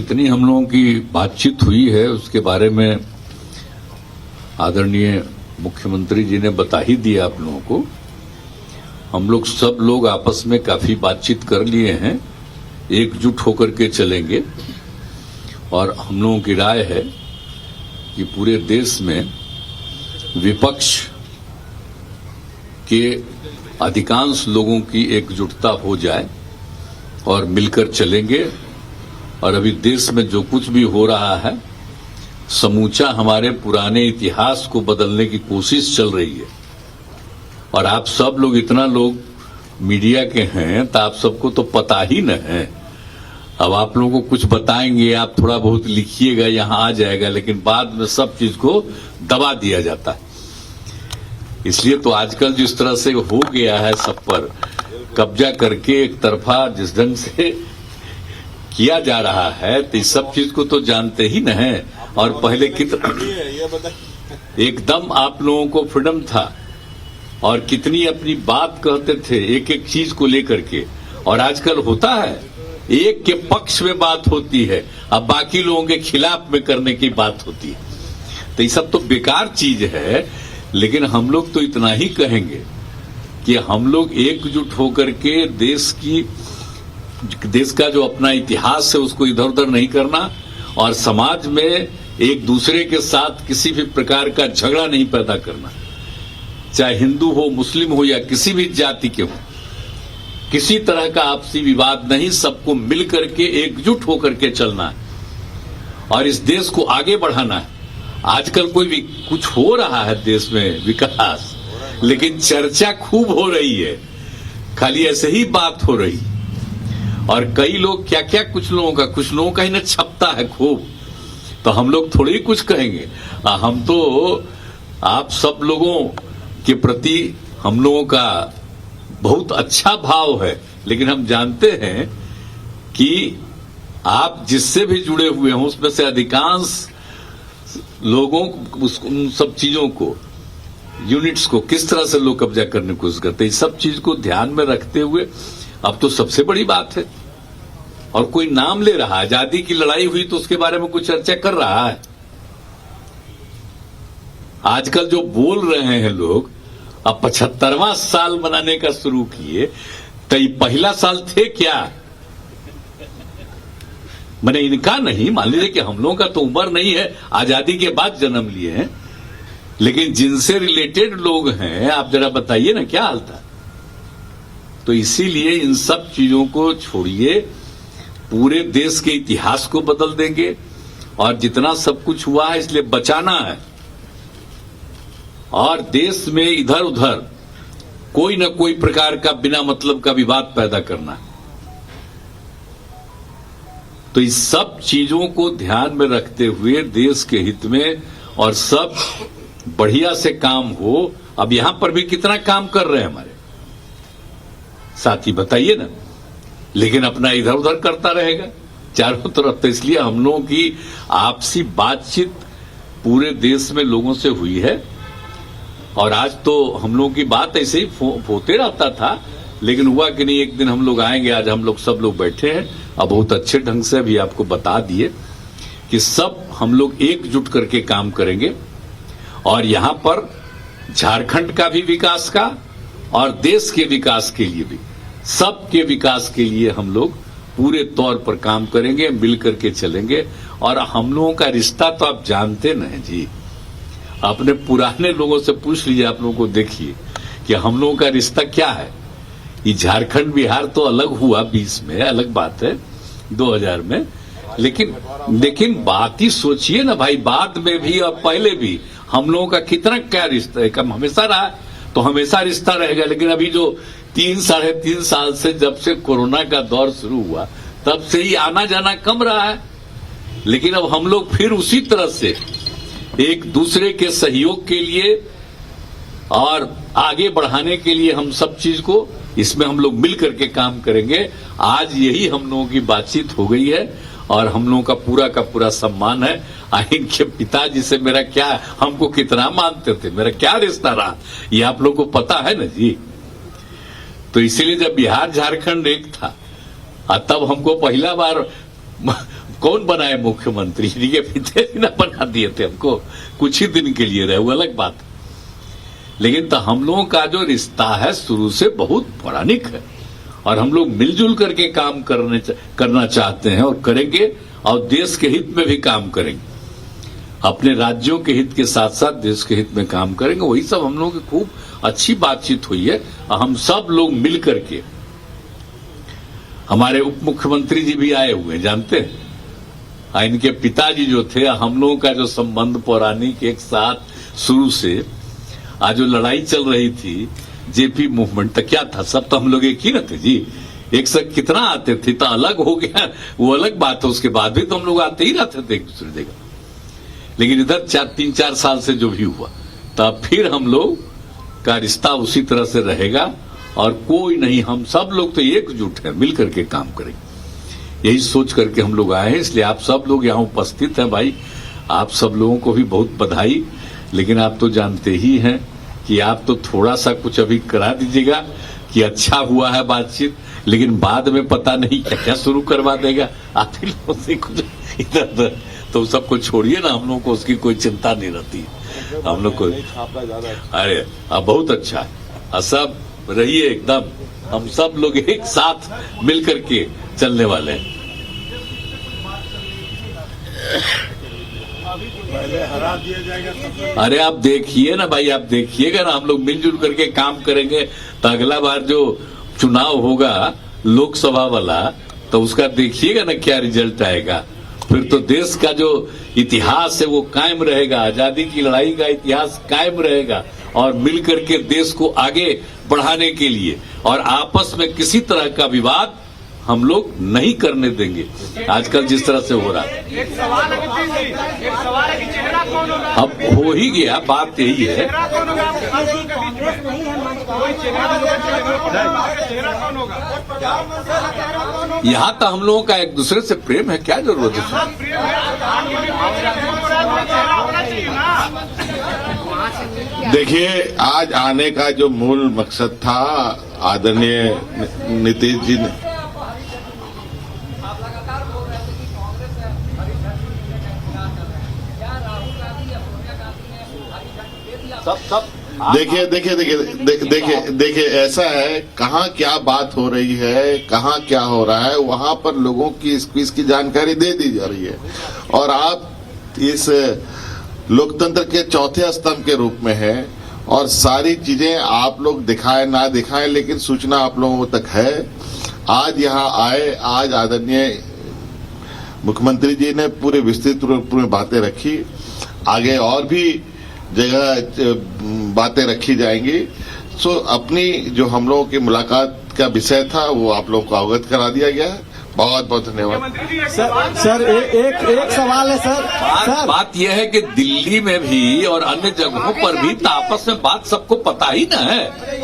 जितनी हम लोगों की बातचीत हुई है उसके बारे में आदरणीय मुख्यमंत्री जी ने बता ही दिया आप लोगों को। हम लोग सब लोग आपस में काफी बातचीत कर लिए हैं, एकजुट होकर के चलेंगे और हम लोगों की राय है कि पूरे देश में विपक्ष के अधिकांश लोगों की एकजुटता हो जाए और मिलकर चलेंगे। और अभी देश में जो कुछ भी हो रहा है समूचा हमारे पुराने इतिहास को बदलने की कोशिश चल रही है। और आप सब लोग इतना लोग मीडिया के हैं तो आप सबको तो पता ही न है। अब आप लोगों को कुछ बताएंगे, आप थोड़ा बहुत लिखिएगा, यहां आ जाएगा, लेकिन बाद में सब चीज को दबा दिया जाता है। इसलिए तो आजकल जिस तरह से हो गया है सब पर कब्जा करके एक तरफा जिस ढंग से किया जा रहा है, तो इस सब चीज को तो जानते ही न है। और पहले कितना एकदम आप लोगों को फ्रीडम था और कितनी अपनी बात कहते थे एक एक चीज को लेकर के। और आजकल होता है एक के पक्ष में बात होती है, अब बाकी लोगों के खिलाफ में करने की बात होती है। तो ये सब तो बेकार चीज है। लेकिन हम लोग तो इतना ही कहेंगे कि हम लोग एकजुट होकर के देश का जो अपना इतिहास है उसको इधर उधर नहीं करना और समाज में एक दूसरे के साथ किसी भी प्रकार का झगड़ा नहीं पैदा करना, चाहे हिंदू हो, मुस्लिम हो या किसी भी जाति के हो। किसी तरह का आपसी विवाद नहीं, सबको मिल करके एकजुट होकर के चलना है और इस देश को आगे बढ़ाना है। आजकल कोई भी कुछ हो रहा है देश में विकास, लेकिन चर्चा खूब हो रही है, खाली ऐसे ही बात हो रही। और कई लोग क्या क्या कुछ लोगों का ही ना छपता है खूब। तो हम लोग थोड़ी ही कुछ कहेंगे। हम तो आप सब लोगों के प्रति हम लोगों का बहुत अच्छा भाव है, लेकिन हम जानते हैं कि आप जिससे भी जुड़े हुए हों उसमें से अधिकांश लोगों उन सब चीजों को, यूनिट्स को किस तरह से लोग कब्जा करने की कोशिश करते हैं, इस सब चीज को ध्यान में रखते हुए अब तो सबसे बड़ी बात है। और कोई नाम ले रहा है, आजादी की लड़ाई हुई तो उसके बारे में कुछ चर्चा कर रहा है। आजकल जो बोल रहे हैं लोग, अब 75वां साल मनाने का शुरू किए, तो ये पहला साल थे क्या? मैंने इनका नहीं, मान लीजिए कि हम लोगों का तो उम्र नहीं है, आजादी के बाद जन्म लिए हैं, लेकिन जिनसे रिलेटेड लोग हैं आप जरा बताइए ना क्या हाल था। तो इसीलिए इन सब चीजों को छोड़िए, पूरे देश के इतिहास को बदल देंगे और जितना सब कुछ हुआ है इसलिए बचाना है। और देश में इधर उधर कोई न कोई प्रकार का बिना मतलब का विवाद पैदा करना है। तो इस सब चीजों को ध्यान में रखते हुए देश के हित में और सब बढ़िया से काम हो। अब यहां पर भी कितना काम कर रहे हैं हमारे साथी बताइए ना, लेकिन अपना इधर उधर करता रहेगा चारों तरफ। तो इसलिए हम लोगों की आपसी बातचीत पूरे देश में लोगों से हुई है। और आज तो हम लोगों की बात ऐसे ही होते रहता था, लेकिन हुआ कि नहीं, एक दिन हम लोग आएंगे। आज हम लोग सब लोग बैठे हैं, अब बहुत अच्छे ढंग से भी आपको बता दिए कि सब हम लोग एकजुट करके काम करेंगे। और यहां पर झारखंड का भी विकास का और देश के विकास के लिए भी, सबके विकास के लिए हम लोग पूरे तौर पर काम करेंगे, मिल करके चलेंगे। और हम लोगों का रिश्ता तो आप जानते न हैं जी, अपने पुराने लोगों से पूछ लीजिए, आप लोगों को देखिए कि हम लोगों का रिश्ता क्या है। ये झारखंड बिहार तो अलग हुआ 20 में, अलग बात है 2000 में, लेकिन बात ही सोचिए ना भाई, बाद में भी और पहले भी हम लोगों का कितना क्या रिश्ता है। कम हमेशा रहा तो हमेशा रिश्ता रहेगा। लेकिन अभी जो 3-3.5 साल से जब से कोरोना का दौर शुरू हुआ तब से ही आना जाना कम रहा है। लेकिन अब हम लोग फिर उसी तरह से एक दूसरे के सहयोग के लिए और आगे बढ़ाने के लिए हम सब चीज को इसमें हम लोग मिल करके काम करेंगे। आज यही हम लोगों की बातचीत हो गई है और हम लोगों का पूरा सम्मान है। इनके पिताजी से मेरा क्या, हमको कितना मानते थे, मेरा क्या रिश्ता रहा, ये आप लोगों को पता है ना जी। तो इसीलिए जब बिहार झारखंड एक था तब हमको पहला बार कौन बनाए मुख्यमंत्री? इनके पिताजी ने बना दिए थे हमको, कुछ ही दिन के लिए रहे, वो अलग बात। लेकिन तो हम लोगों का जो रिश्ता है शुरू से बहुत पौराणिक है और हम लोग मिलजुल करके काम करना चाहते हैं और करेंगे, और देश के हित में भी काम करेंगे। अपने राज्यों के हित के साथ साथ देश के हित में काम करेंगे। वही सब हम लोगों की खूब अच्छी बातचीत हुई है। हम सब लोग मिल करके, हमारे उप मुख्यमंत्री जी भी आए हुए हैं, जानते हैं, इनके पिताजी जो थे, हम लोगों का जो संबंध पौराणिक एक साथ शुरू से, आज जो लड़ाई चल रही थी जेपी मूवमेंट, तो क्या था, सब तो हम लोग एक ही न थे जी। एक से कितना आते थे, तो अलग हो गया वो अलग बात है, उसके बाद भी तो हम लोग आते ही रहते थे एक दूसरे जगह। लेकिन इधर 3-4 साल से जो भी हुआ, तब फिर हम लोग का रिश्ता उसी तरह से रहेगा और कोई नहीं, हम सब लोग तो एकजुट हैं, मिल करके काम करेंगे। यही सोच करके हम लोग आए हैं। इसलिए आप सब लोग यहाँ उपस्थित हैं भाई, आप सब लोगों को भी बहुत बधाई। लेकिन आप तो जानते ही हैं कि आप तो थोड़ा सा कुछ अभी करा दीजिएगा कि अच्छा हुआ है बातचीत, लेकिन बाद में पता नहीं क्या क्या शुरू करवा देगा। आप लोगों से कुछ इधर तो सबको छोड़िए ना, हम लोगों को उसकी कोई चिंता नहीं रहती है। हम लोग को अरे बहुत अच्छा है, सब रहिए एकदम, हम सब लोग एक साथ मिल करके चलने वाले हैं। हरा दिया जाएगा। अरे आप देखिए ना भाई, आप देखिएगा ना, हम लोग मिलजुल करके काम करेंगे तो अगला बार जो चुनाव होगा लोकसभा वाला, तो उसका देखिएगा ना क्या रिजल्ट आएगा। फिर तो देश का जो इतिहास है वो कायम रहेगा, आजादी की लड़ाई का इतिहास कायम रहेगा, और मिलकर के देश को आगे बढ़ाने के लिए और आपस में किसी तरह का विवाद हम लोग नहीं करने देंगे। आजकल जिस तरह से हो रहा है, एक सवाल है कि चेहरा कौन होगा? अब हो ही गया, बात यही है। यहाँ तो हम लोगों का एक दूसरे से प्रेम है, क्या जरूरत है? देखिए, आज आने का जो मूल मकसद था, आदरणीय नीतीश जी ने देखिए ऐसा है, कहाँ क्या बात हो रही है, कहाँ क्या हो रहा है, वहां पर लोगों की इसकी जानकारी दे दी जा रही है। और आप इस लोकतंत्र के चौथे स्तंभ के रूप में है और सारी चीजें आप लोग दिखाएं ना दिखाएं, लेकिन सूचना आप लोगों तक है। आज यहाँ आए, आज आदरणीय मुख्यमंत्री जी ने पूरे विस्तृत रूप में बातें रखी, आगे और भी जगह बातें रखी जाएंगी। सो अपनी जो हम लोगों की मुलाकात का विषय था वो आप लोगों को अवगत करा दिया गया है। बहुत बहुत धन्यवाद। सर एक सवाल है सर। बात यह है कि दिल्ली में भी और अन्य जगहों पर भी तो आपस में बात सबको पता ही ना है।